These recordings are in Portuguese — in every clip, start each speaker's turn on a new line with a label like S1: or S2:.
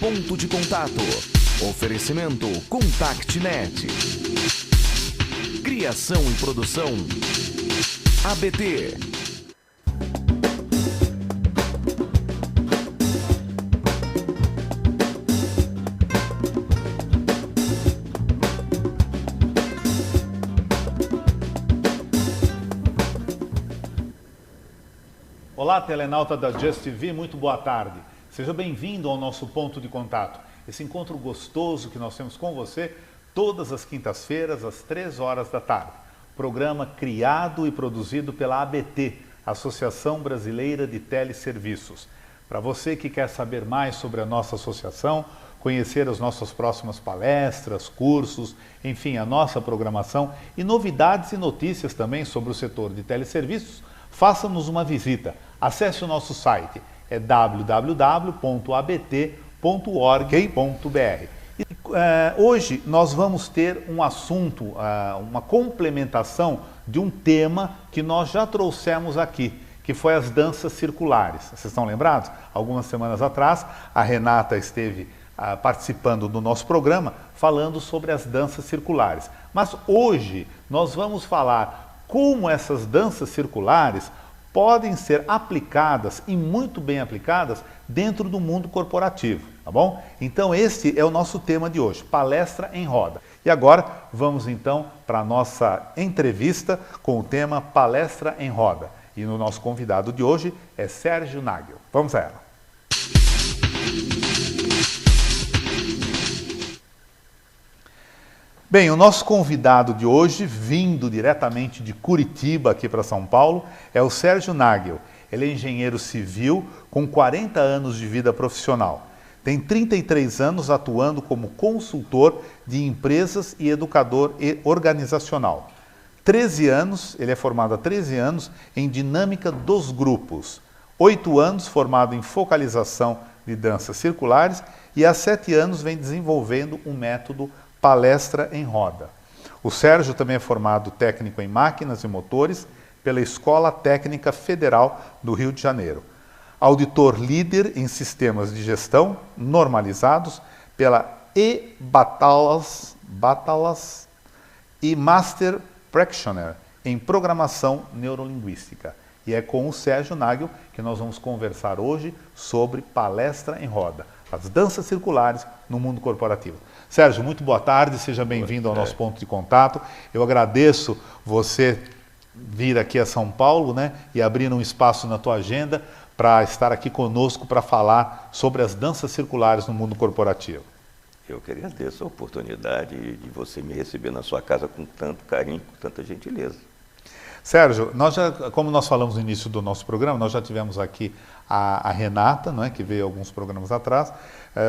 S1: ponto de contato. Oferecimento ContactNet. Criação e produção ABT.
S2: Olá, telenauta da Just TV, muito boa tarde. Seja bem-vindo ao nosso ponto de contato. Esse encontro gostoso que nós temos com você todas as quintas-feiras, às 3 horas da tarde. Programa criado e produzido pela ABT, Associação Brasileira de Teleserviços. Para você que quer saber mais sobre a nossa associação, conhecer as nossas próximas palestras, cursos, enfim, a nossa programação e novidades e notícias também sobre o setor de teleserviços, faça-nos uma visita. Acesse o nosso site, é www.abt.org.br. Hoje nós vamos ter um assunto, uma complementação de um tema que nós já trouxemos aqui, que foi as danças circulares. Vocês estão lembrados? Algumas semanas atrás, a Renata esteve participando do nosso programa, falando sobre as danças circulares. Mas hoje nós vamos falar como essas danças circulares podem ser aplicadas e muito bem aplicadas dentro do mundo corporativo, tá bom? Então este é o nosso tema de hoje, palestra em roda. E agora vamos então para a nossa entrevista com o tema palestra em roda. E o nosso convidado de hoje é Sérgio Nagel. Vamos a ela. Bem, o nosso convidado de hoje, vindo diretamente de Curitiba aqui para São Paulo, é o Sérgio Nagel. Ele é engenheiro civil com 40 anos de vida profissional. Tem 33 anos atuando como consultor de empresas e educador organizacional. 13 anos, ele é formado há 13 anos em dinâmica dos grupos. 8 anos formado em focalização de danças circulares e há 7 anos vem desenvolvendo um método palestra em roda. O Sérgio também é formado técnico em máquinas e motores pela Escola Técnica Federal do Rio de Janeiro. Auditor líder em sistemas de gestão normalizados pela e-Batalas e Master Practitioner em programação neurolinguística. E é com o Sérgio Nagel que nós vamos conversar hoje sobre palestra em roda, as danças circulares no mundo corporativo. Sérgio, muito boa tarde, seja bem-vindo ao nosso ponto de contato. Eu agradeço você vir aqui a São Paulo, né, e abrir um espaço na tua agenda para estar aqui conosco para falar sobre as danças circulares no mundo corporativo.
S3: Eu que agradeço a oportunidade de você me receber na sua casa com tanto carinho, com tanta gentileza.
S2: Sérgio, como nós falamos no início do nosso programa, nós já tivemos aqui a Renata, não é, que veio alguns programas atrás,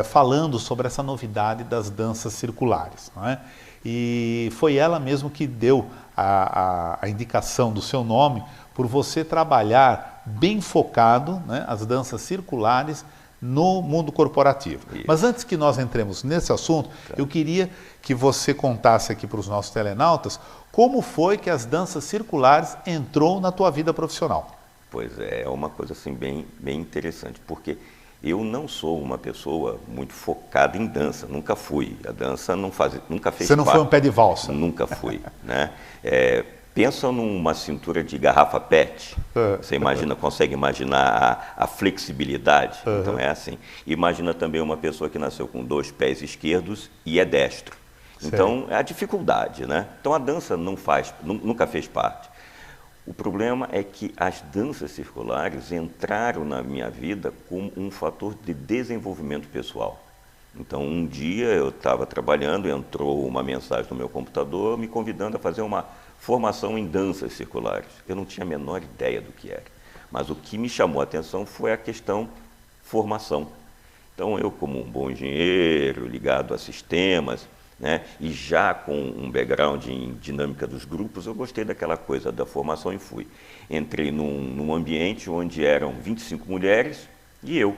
S2: falando sobre essa novidade das danças circulares. Não é? E foi ela mesmo que deu a indicação do seu nome por você trabalhar bem focado, né, as danças circulares no mundo corporativo. Isso. Mas antes que nós entremos nesse assunto, eu queria que você contasse aqui para os nossos telenautas como foi que as danças circulares entrou na tua vida profissional.
S3: Pois é uma coisa assim bem interessante, porque eu não sou uma pessoa muito focada em dança, nunca fui. A dança nunca fez parte.
S2: Você não foi um pé de valsa?
S3: Nunca fui, né? Pensa numa cintura de garrafa PET, você consegue imaginar a flexibilidade? Então é assim. Imagina também uma pessoa que nasceu com 2 pés esquerdos e é destro. Então é a dificuldade, né? Então a dança nunca fez parte. O problema é que as danças circulares entraram na minha vida como um fator de desenvolvimento pessoal. Então um dia eu estava trabalhando, entrou uma mensagem no meu computador me convidando a fazer uma formação em danças circulares. Eu não tinha a menor ideia do que era, mas o que me chamou a atenção foi a questão formação. Então eu, como um bom engenheiro, ligado a sistemas, né, e já com um background em dinâmica dos grupos, eu gostei daquela coisa da formação e fui. Entrei num ambiente onde eram 25 mulheres e eu.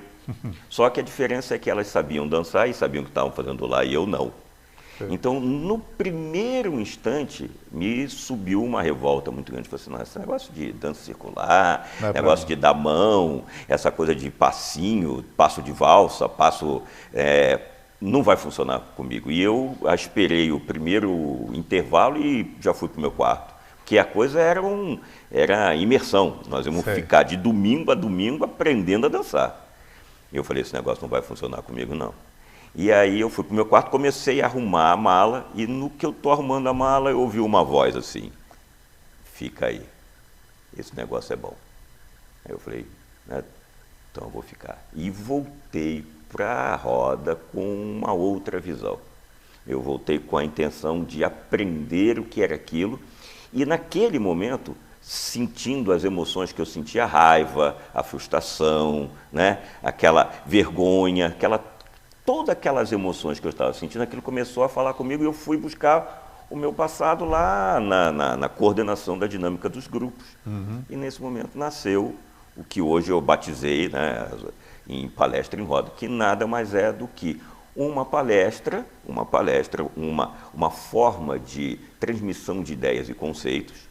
S3: Só que a diferença é que elas sabiam dançar e sabiam o que estavam fazendo lá e eu não. Então, no primeiro instante, me subiu uma revolta muito grande. Falei assim, não, esse negócio de dança circular, negócio de dar mão, essa coisa de passinho, passo de valsa, passo... não vai funcionar comigo. E eu esperei o primeiro intervalo e já fui para o meu quarto. Porque a coisa era imersão. Nós íamos ficar de domingo a domingo aprendendo a dançar. E eu falei, esse negócio não vai funcionar comigo, não. E aí eu fui para o meu quarto, comecei a arrumar a mala, e no que eu estou arrumando a mala, eu ouvi uma voz assim, fica aí, esse negócio é bom. Aí eu falei, né, então eu vou ficar. E voltei para a roda com uma outra visão. Eu voltei com a intenção de aprender o que era aquilo, e naquele momento, sentindo as emoções que eu sentia, a raiva, a frustração, né, aquela vergonha, todas aquelas emoções que eu estava sentindo, aquilo começou a falar comigo e eu fui buscar o meu passado lá na coordenação da dinâmica dos grupos. E nesse momento nasceu o que hoje eu batizei, né, em palestra em roda, que nada mais é do que uma palestra, uma forma de transmissão de ideias e conceitos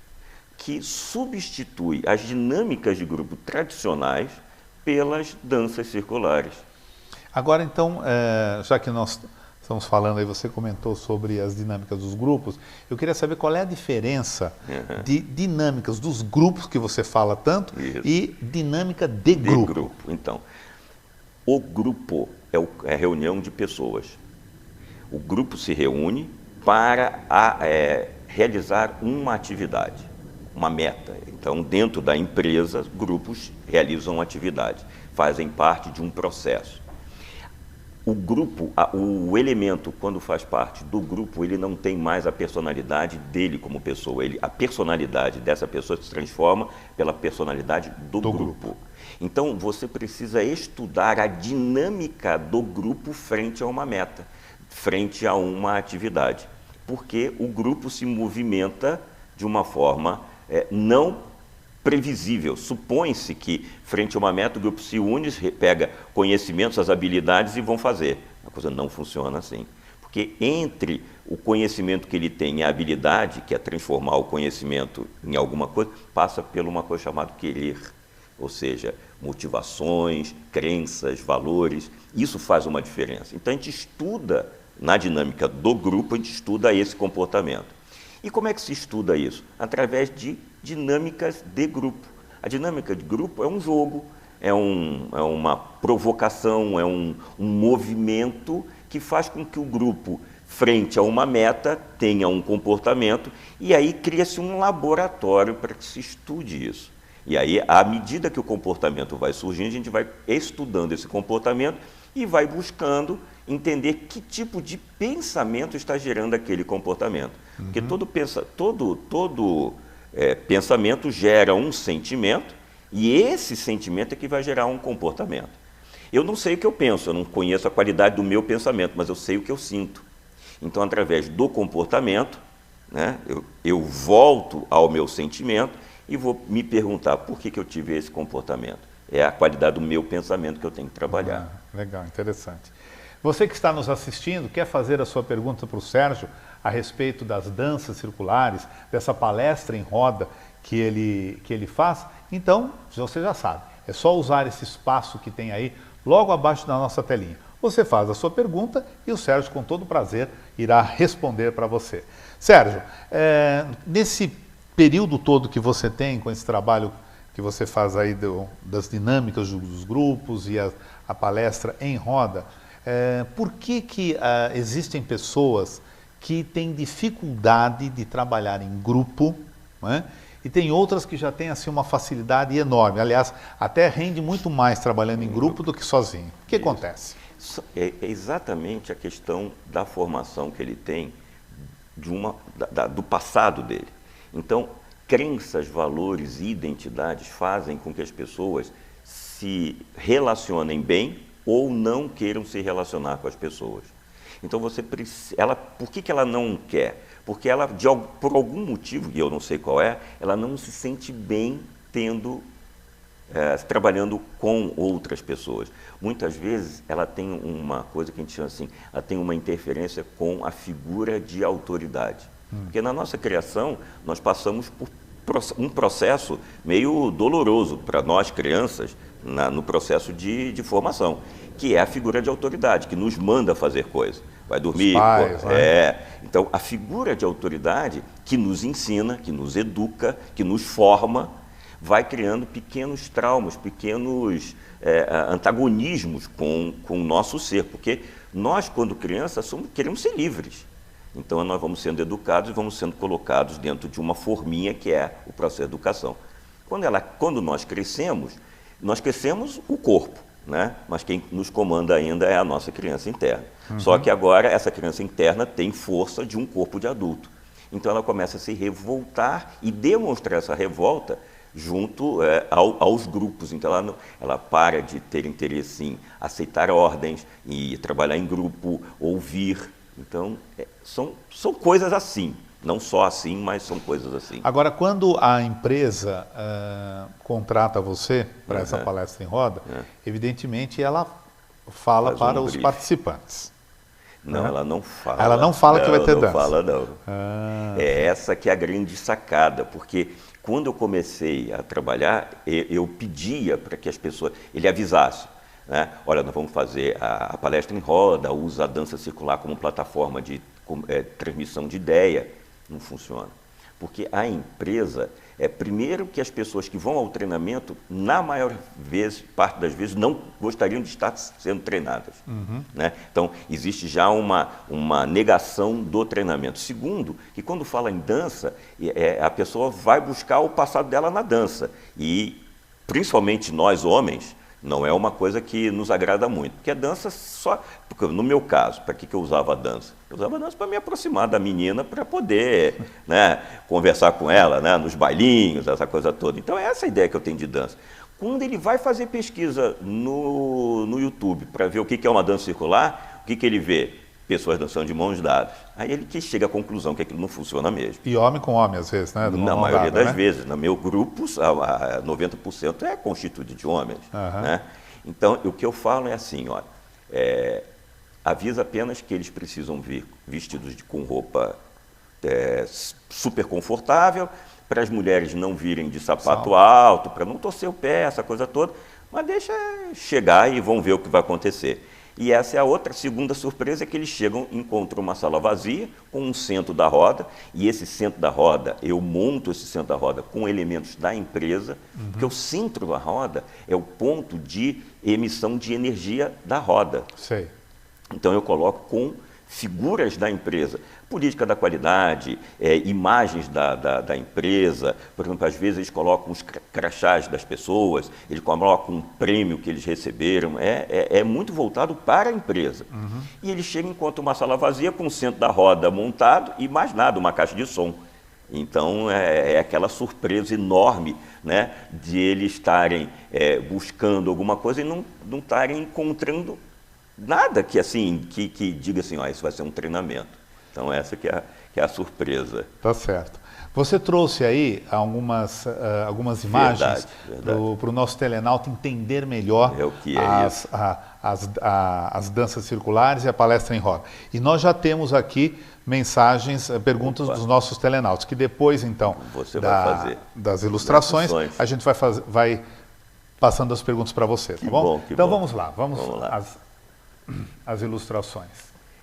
S3: que substitui as dinâmicas de grupo tradicionais pelas danças circulares.
S2: Agora, então, já que nós estamos falando aí, você comentou sobre as dinâmicas dos grupos, eu queria saber qual é a diferença de dinâmicas dos grupos que você fala tanto e dinâmica de grupo.
S3: Então, o grupo é a reunião de pessoas. O grupo se reúne para realizar uma atividade, uma meta. Então, dentro da empresa, grupos realizam atividade, fazem parte de um processo. O grupo, o elemento, quando faz parte do grupo, ele não tem mais a personalidade dele como pessoa. A personalidade dessa pessoa se transforma pela personalidade do grupo. Então, você precisa estudar a dinâmica do grupo frente a uma meta, frente a uma atividade. Porque o grupo se movimenta de uma forma não previsível. Supõe-se que, frente a uma meta, o grupo se une, pega conhecimentos, as habilidades e vão fazer. A coisa não funciona assim. Porque entre o conhecimento que ele tem e a habilidade, que é transformar o conhecimento em alguma coisa, passa por uma coisa chamada querer. Ou seja, motivações, crenças, valores. Isso faz uma diferença. Então, a gente estuda, na dinâmica do grupo, a gente estuda esse comportamento. E como é que se estuda isso? Através de dinâmicas de grupo. A dinâmica de grupo é um jogo, é uma provocação, é um movimento que faz com que o grupo, frente a uma meta, tenha um comportamento, e aí cria-se um laboratório para que se estude isso. E aí, à medida que o comportamento vai surgindo, a gente vai estudando esse comportamento e vai buscando entender que tipo de pensamento está gerando aquele comportamento. Porque todo pensamento gera um sentimento, e esse sentimento é que vai gerar um comportamento. Eu não sei o que eu penso, eu não conheço a qualidade do meu pensamento, mas eu sei o que eu sinto. Então, através do comportamento, né, eu volto ao meu sentimento e vou me perguntar por que eu tive esse comportamento. É a qualidade do meu pensamento que eu tenho que trabalhar.
S2: Legal, interessante. Você que está nos assistindo, quer fazer a sua pergunta para o Sérgio a respeito das danças circulares, dessa palestra em roda que ele faz? Então, você já sabe, é só usar esse espaço que tem aí, logo abaixo da nossa telinha. Você faz a sua pergunta e o Sérgio, com todo prazer, irá responder para você. Sérgio, nesse período todo que você tem com esse trabalho que você faz aí das dinâmicas dos grupos e a palestra em roda, por que existem pessoas que têm dificuldade de trabalhar em grupo, né? E tem outras que já têm assim, uma facilidade enorme? Aliás, até rende muito mais trabalhando em grupo do que sozinho. O que acontece?
S3: É exatamente a questão da formação que ele tem do passado dele. Então, crenças, valores e identidades fazem com que as pessoas se relacionem bem ou não queiram se relacionar com as pessoas. Então, por que ela não quer? Porque ela, por algum motivo, e eu não sei qual é, ela não se sente bem tendo trabalhando com outras pessoas. Muitas vezes ela tem uma coisa que a gente chama assim, ela tem uma interferência com a figura de autoridade. Porque na nossa criação nós passamos por um processo meio doloroso para nós crianças no processo de formação, que é a figura de autoridade, que nos manda fazer coisas. Vai dormir,
S2: pais, né?
S3: Então a figura de autoridade que nos ensina, que nos educa, que nos forma, vai criando pequenos traumas, pequenos antagonismos com o nosso ser, porque nós, quando crianças, queremos ser livres. Então nós vamos sendo educados e vamos sendo colocados dentro de uma forminha que é o processo de educação. Quando nós crescemos o corpo, né? Mas quem nos comanda ainda é a nossa criança interna. Só que agora essa criança interna tem força de um corpo de adulto. Então ela começa a se revoltar e demonstrar essa revolta junto aos grupos. Então ela para de ter interesse em aceitar ordens, e trabalhar em grupo, ouvir. Então são coisas assim, não só assim, mas são coisas assim.
S2: Agora, quando a empresa contrata você para essa palestra em roda, evidentemente ela fala para os participantes.
S3: Não, ela não fala.
S2: Ela não fala que vai ter dança.
S3: Não fala, não. É essa que é a grande sacada, porque quando eu comecei a trabalhar, eu pedia para que as pessoas, ele avisasse, né? Olha, nós vamos fazer a palestra em roda, usa a dança circular como plataforma de transmissão de ideia. Não funciona. Porque a empresa, primeiro que as pessoas que vão ao treinamento, na maior parte das vezes, não gostariam de estar sendo treinadas. Né? Então, existe já uma negação do treinamento. Segundo, que quando fala em dança, a pessoa vai buscar o passado dela na dança. E, principalmente nós, homens, não é uma coisa que nos agrada muito. Porque a dança porque no meu caso, para que eu usava a dança? Eu usava a dança para me aproximar da menina, para poder, né, conversar com ela, né, nos bailinhos, essa coisa toda. Então é essa a ideia que eu tenho de dança. Quando ele vai fazer pesquisa no YouTube para ver o que é uma dança circular, o que ele vê? Pessoas dançando de mãos dadas. Aí ele que chega à conclusão que aquilo não funciona mesmo.
S2: E homem com homem, às vezes, né?
S3: Na maioria das vezes. No meu grupo, 90% é constituído de homens. Né? Então, o que eu falo é assim, olha, avisa apenas que eles precisam vir vestidos com roupa super confortável, para as mulheres não virem de sapato alto, para não torcer o pé, essa coisa toda, mas deixa chegar e vão ver o que vai acontecer. E essa é a outra segunda surpresa, é que eles chegam, encontram uma sala vazia, com um centro da roda, e esse centro da roda, eu monto esse centro da roda com elementos da empresa, porque o centro da roda é o ponto de emissão de energia da roda.
S2: Sei.
S3: Então eu coloco com figuras da empresa, política da qualidade, imagens da empresa. Por exemplo, às vezes eles colocam os crachás das pessoas, eles colocam um prêmio que eles receberam, é muito voltado para a empresa. E eles chegam e encontram uma sala vazia com o centro da roda montado e mais nada, uma caixa de som. Então é aquela surpresa enorme, né, de eles estarem buscando alguma coisa e não estarem encontrando nada que diga assim, isso vai ser um treinamento. Então essa que é a surpresa.
S2: Tá certo. Você trouxe aí algumas imagens para o nosso telenauta entender melhor as danças circulares e a palestra em roda. E nós já temos aqui mensagens, perguntas dos nossos telenautas, que depois, então, das ilustrações, a gente vai passando as perguntas para você, tá bom? Então vamos lá, vamos lá. As ilustrações.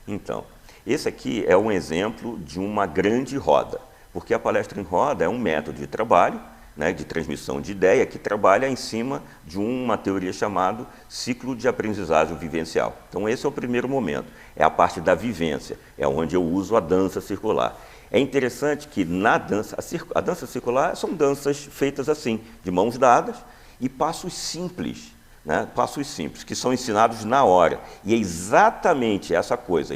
S3: Então, esse aqui é um exemplo de uma grande roda, porque a palestra em roda é um método de trabalho, né, de transmissão de ideia, que trabalha em cima de uma teoria chamada ciclo de aprendizagem vivencial. Então esse é o primeiro momento, é a parte da vivência, é onde eu uso a dança circular. É interessante que na dança, a dança circular são danças feitas assim, de mãos dadas e passos simples. Né, passos simples, que são ensinados na hora. E é exatamente essa coisa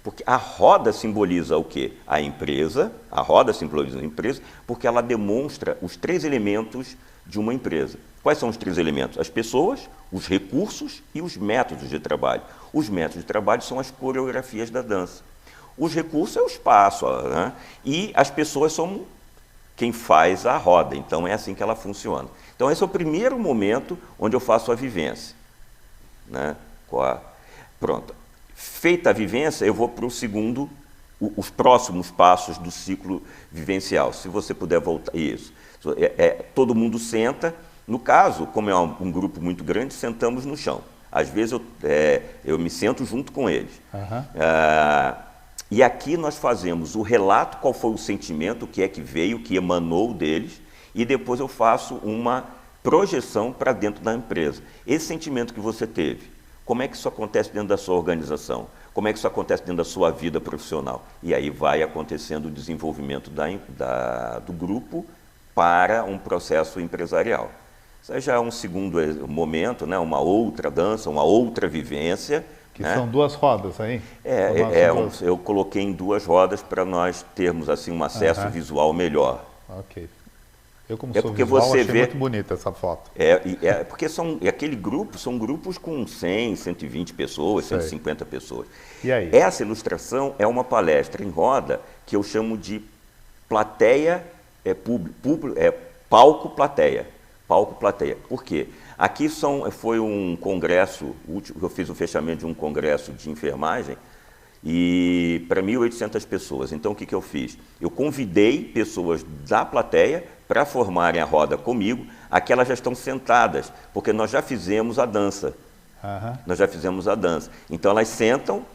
S3: porque a roda simboliza o quê? A empresa, a roda simboliza a empresa, porque ela demonstra os 3 elementos de uma empresa. Quais são os 3 elementos? As pessoas, os recursos e os métodos de trabalho. Os métodos de trabalho são as coreografias da dança. Os recursos é o espaço, né? E as pessoas são quem faz a roda, então é assim que ela funciona. Então, esse é o primeiro momento onde eu faço a vivência. Né? Pronto. Feita a vivência, eu vou para o segundo, os próximos passos do ciclo vivencial. Se você puder voltar, isso. Todo mundo senta. No caso, como é um grupo muito grande, sentamos no chão. Às vezes eu me sento junto com eles.
S2: Uhum.
S3: E aqui nós fazemos o relato, qual foi o sentimento, o que é que veio, o que emanou deles, e depois eu faço uma projeção para dentro da empresa. Esse sentimento que você teve, como é que isso acontece dentro da sua organização? Como é que isso acontece dentro da sua vida profissional? E aí vai acontecendo o desenvolvimento do grupo para um processo empresarial. Isso já é um segundo momento, né? Uma outra dança, uma outra vivência.
S2: Que
S3: né?
S2: São 2 rodas aí?
S3: Eu coloquei em 2 rodas para nós termos assim, um acesso visual melhor.
S2: Ok. Eu, como sou visual, achei muito bonita essa foto.
S3: Porque aquele grupo são grupos com 100, 120 pessoas, 150 pessoas.
S2: E aí?
S3: Essa ilustração é uma palestra em roda que eu chamo de plateia, palco-plateia. Palco-plateia. Por quê? Aqui foi um congresso, eu fiz o fechamento de um congresso de enfermagem e para 1.800 pessoas. Então, o que eu fiz? Eu convidei pessoas da plateia para formarem a roda comigo. Aqui elas já estão sentadas, porque nós já fizemos a dança.
S2: Uhum.
S3: Nós já fizemos a dança. Então, elas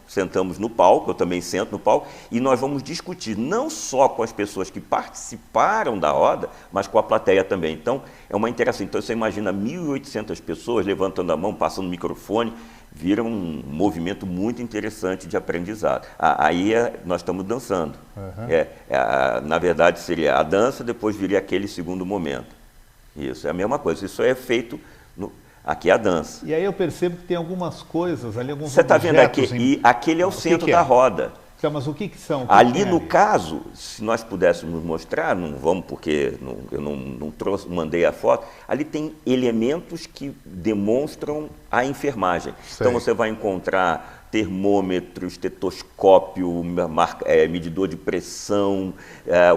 S3: sentamos no palco, eu também sento no palco, e nós vamos discutir não só com as pessoas que participaram da roda, mas com a plateia também. Então, é uma interação. Então, você imagina 1.800 pessoas levantando a mão, passando o microfone, vira um movimento muito interessante de aprendizado. Aí nós estamos dançando. Uhum. Na verdade, seria a dança, depois viria aquele segundo momento. Isso, é a mesma coisa. Isso é feito... Aqui é a dança.
S2: E aí eu percebo que tem algumas coisas ali, alguns
S3: Você está vendo aqui? E aquele é o centro da roda.
S2: Então, mas o que são?
S3: Ali, no caso, se nós pudéssemos mostrar, não vamos porque eu não mandei a foto, ali tem elementos que demonstram a enfermagem.
S2: Sei.
S3: Então você vai encontrar termômetro, estetoscópio, medidor de pressão,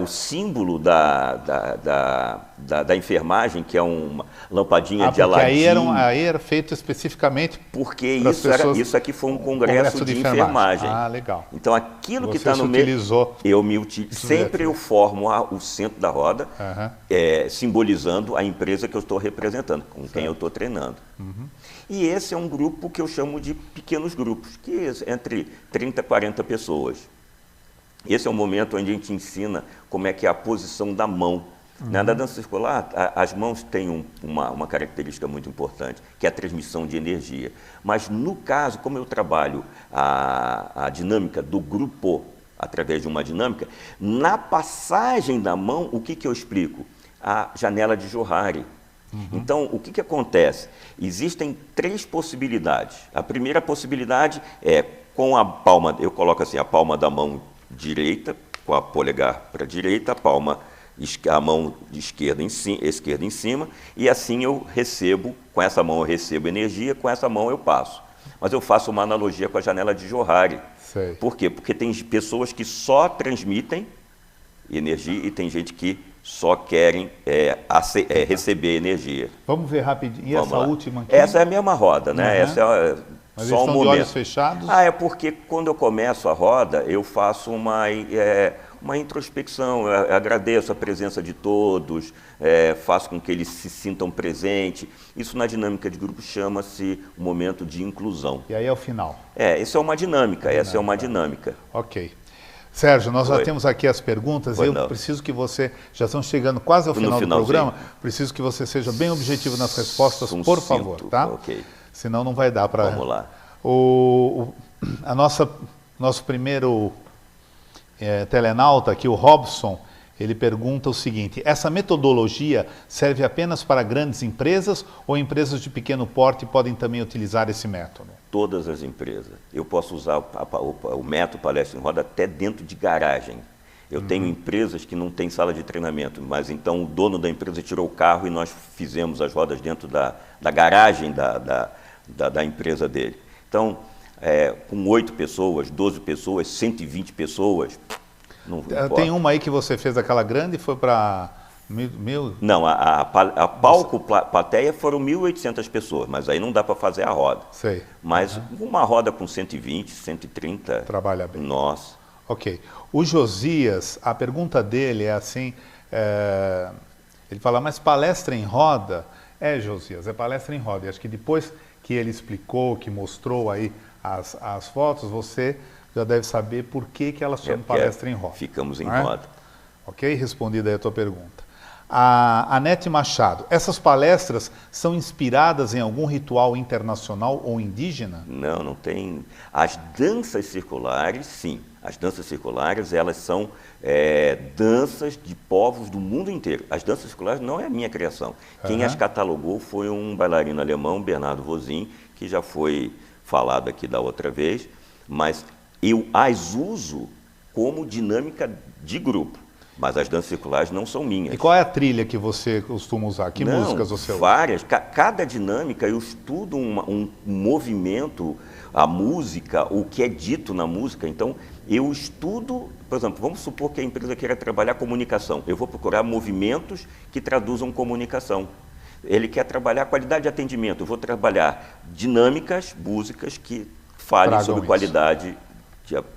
S3: o símbolo da enfermagem, que é uma lampadinha de Aladim.
S2: Aí era feito especificamente
S3: porque isso aqui foi um congresso de enfermagem.
S2: Ah, legal.
S3: Então aquilo que está no meio, sempre eu formo o centro da roda, simbolizando a empresa que eu estou representando, com quem eu estou treinando.
S2: Uhum.
S3: E esse é um grupo que eu chamo de pequenos grupos, que é entre 30 e 40 pessoas. Esse é o momento onde a gente ensina como é que é a posição da mão. Na dança circular, as mãos têm uma característica muito importante, que é a transmissão de energia. Mas, no caso, como eu trabalho a dinâmica do grupo, através de uma dinâmica, na passagem da mão, o que eu explico? A janela de Johari. Uhum. Então, o que acontece? Existem 3 possibilidades. A primeira possibilidade é com a palma, eu coloco assim, a palma da mão direita, com a polegar para a direita, a mão esquerda em cima, e assim eu recebo, com essa mão eu recebo energia, com essa mão eu passo. Mas eu faço uma analogia com a janela de Johari.
S2: Sei.
S3: Por quê? Porque tem pessoas que só transmitem energia e tem gente que só querem receber energia.
S2: Vamos ver rapidinho. E essa última aqui?
S3: Essa é a mesma roda, né?
S2: Uhum.
S3: Essa é
S2: Mas
S3: só
S2: eles
S3: um
S2: estão
S3: momento.
S2: de olhos fechados?
S3: É porque quando eu começo a roda, eu faço uma introspecção, eu agradeço a presença de todos, faço com que eles se sintam presentes. Isso na dinâmica de grupo chama-se o momento de inclusão.
S2: E aí é o final?
S3: Isso é uma dinâmica, essa é uma dinâmica.
S2: Ok. Sérgio, nós já temos aqui as perguntas. Preciso que você, já estamos chegando quase ao final do programa, preciso que você seja bem objetivo nas respostas, por favor, tá?
S3: Ok.
S2: Senão não vai dar para...
S3: Vamos lá.
S2: Nosso primeiro telenauta aqui, o Robson, ele pergunta o seguinte: essa metodologia serve apenas para grandes empresas ou empresas de pequeno porte podem também utilizar esse método?
S3: Todas as empresas. Eu posso usar o método palestra em roda até dentro de garagem. Eu tenho empresas que não têm sala de treinamento, mas então o dono da empresa tirou o carro e nós fizemos as rodas dentro da garagem da empresa dele. Então, com 8 pessoas, 12 pessoas, 120 pessoas, não importa.
S2: Tem uma aí que você fez aquela grande e foi para
S3: Não, a palco plateia foram 1.800 pessoas, mas aí não dá para fazer a roda.
S2: Sei.
S3: Mas uma roda com 120, 130...
S2: Trabalha bem.
S3: Nossa.
S2: Ok. O Josias, a pergunta dele é assim, ele fala, mas palestra em roda? Josias, é palestra em roda. E acho que depois que ele explicou, que mostrou aí as fotos, você já deve saber por que elas chamam palestra em roda.
S3: Ficamos em roda.
S2: Ok? Respondida aí a tua pergunta. A Anete Machado, essas palestras são inspiradas em algum ritual internacional ou indígena?
S3: Não, não tem. As danças circulares, sim. As danças circulares, elas são danças de povos do mundo inteiro. As danças circulares não é a minha criação. Quem as catalogou foi um bailarino alemão, Bernardo Rosin, que já foi falado aqui da outra vez, mas eu as uso como dinâmica de grupo. Mas as danças circulares não são minhas.
S2: E qual é a trilha que você costuma usar? Que músicas você usa?
S3: Várias. Cada dinâmica eu estudo um movimento, a música, o que é dito na música. Então, eu estudo, por exemplo, vamos supor que a empresa queira trabalhar comunicação. Eu vou procurar movimentos que traduzam comunicação. Ele quer trabalhar qualidade de atendimento. Eu vou trabalhar dinâmicas, músicas que falem sobre qualidade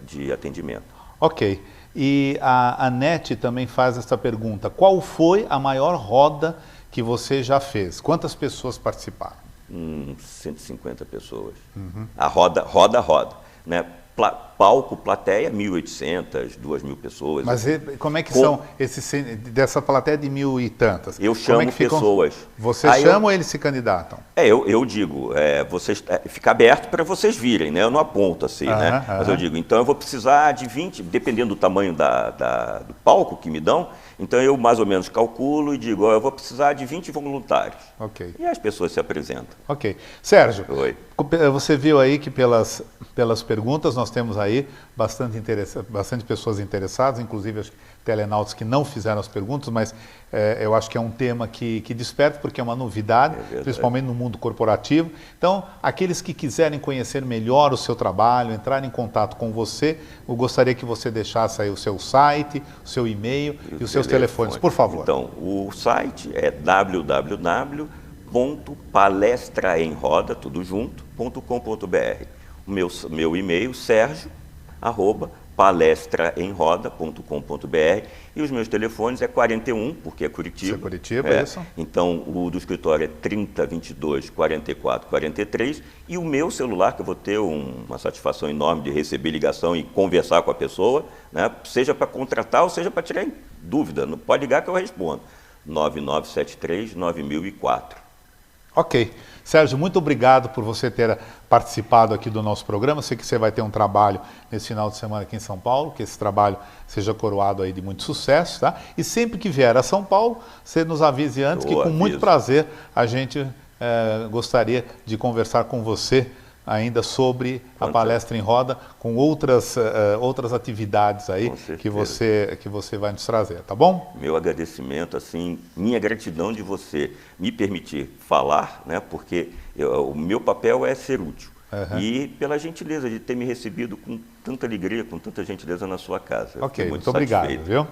S3: de atendimento.
S2: Ok. E a Anete também faz essa pergunta. Qual foi a maior roda que você já fez? Quantas pessoas participaram?
S3: 150 pessoas. A roda, né? Palco, plateia, 1.800, 2.000 pessoas.
S2: Mas como é que são dessa plateia de 1.000 e tantas?
S3: Eu chamo pessoas.
S2: Você chama ou eles se candidatam?
S3: Eu digo, fica aberto para vocês virem, né? Eu não aponto assim, né? Mas eu digo, então eu vou precisar de 20, dependendo do tamanho do palco que me dão, então eu mais ou menos calculo e digo, eu vou precisar de 20 voluntários.
S2: Ok.
S3: E as pessoas se apresentam.
S2: Ok. Sérgio,
S3: Oi.
S2: Você viu aí que pelas perguntas nós temos aí bastante pessoas interessadas, inclusive acho que telenautas que não fizeram as perguntas, mas eu acho que é um tema que desperta, porque é uma novidade, principalmente no mundo corporativo. Então, aqueles que quiserem conhecer melhor o seu trabalho, entrar em contato com você, eu gostaria que você deixasse aí o seu site, o seu e-mail e os seus telefones, por favor.
S3: Então, o site é www.palestraemroda, tudo junto.com.br. O meu e-mail, sergio@palestraemroda.com.br, e os meus telefones é 41, porque é Curitiba.
S2: Isso é Curitiba, isso.
S3: Então, o do escritório é 30 22 44 43, e o meu celular, que eu vou ter uma satisfação enorme de receber ligação e conversar com a pessoa, né, seja para contratar ou seja para tirar dúvida. Não pode ligar que eu respondo. 9973-9004.
S2: Ok. Sérgio, muito obrigado por você ter participado aqui do nosso programa. Sei que você vai ter um trabalho nesse final de semana aqui em São Paulo, que esse trabalho seja coroado aí de muito sucesso, tá? E sempre que vier a São Paulo, você nos avise antes, que com muito prazer a gente gostaria de conversar com você ainda sobre a palestra em roda, com outras atividades aí que você vai nos trazer, tá bom?
S3: Meu agradecimento, assim, minha gratidão de você me permitir falar, né? Porque o meu papel é ser útil. E pela gentileza de ter me recebido com tanta alegria, com tanta gentileza na sua casa.
S2: Ok, muito obrigado, viu?